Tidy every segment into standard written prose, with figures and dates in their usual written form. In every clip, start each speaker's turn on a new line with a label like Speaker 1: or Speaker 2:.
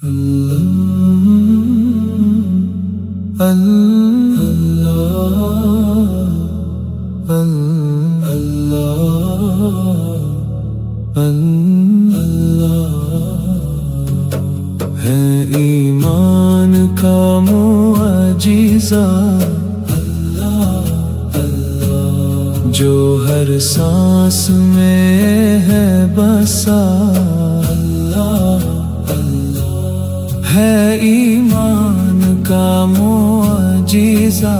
Speaker 1: ہے ایمان کا معجزہ جو ہر سانس میں ہے بسا، ہے ایمان کا معجزہ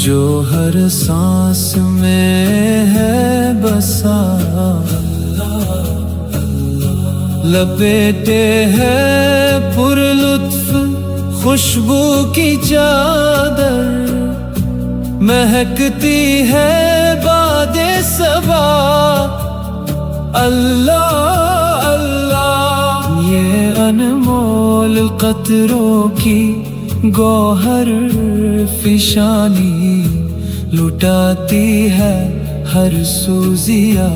Speaker 1: جو ہر سانس میں ہے بسا، لپیٹے ہے پر لطف خوشبو کی چادر، مہکتی ہے باد صبا، اللہ اللہ یہ انمول قطروں کی گوہر فشانی، لٹاتی ہے ہر سوزیا،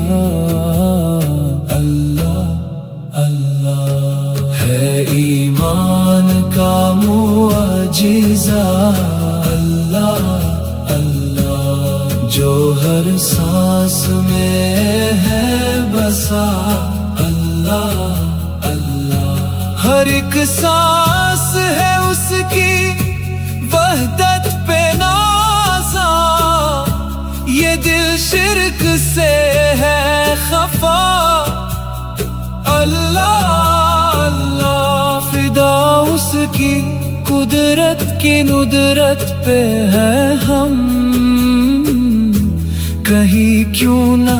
Speaker 1: اللہ اللہ ہے ایمان کا معجزہ، اللہ اللہ جو ہر سانس میں ہے بسا، اللہ اللہ ہر ایک سانس ہے اس کی وحدت پہ نازاں، یہ دل شرک سے ہے خفا، اللہ اللہ فدا اس کی قدرت کی ندرت پہ ہے ہم، کہیں کیوں نہ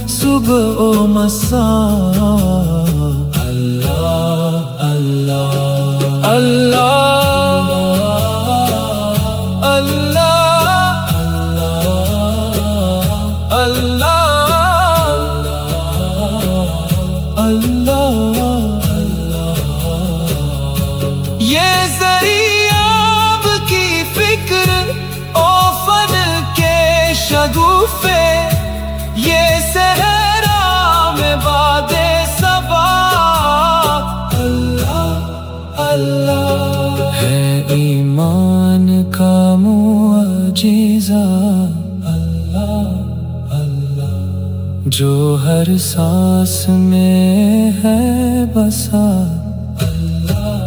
Speaker 1: صبح و مساء، اللہ اللہ اللہ اللہ یہ ذریعہ کی فکر او فن کے شگوفے، یہ صحرا میں باد صبا، اللہ اللہ ہے ایمان کا معجزہ، اللہ اللہ جو ہر سانس میں ہے بسا، اللہ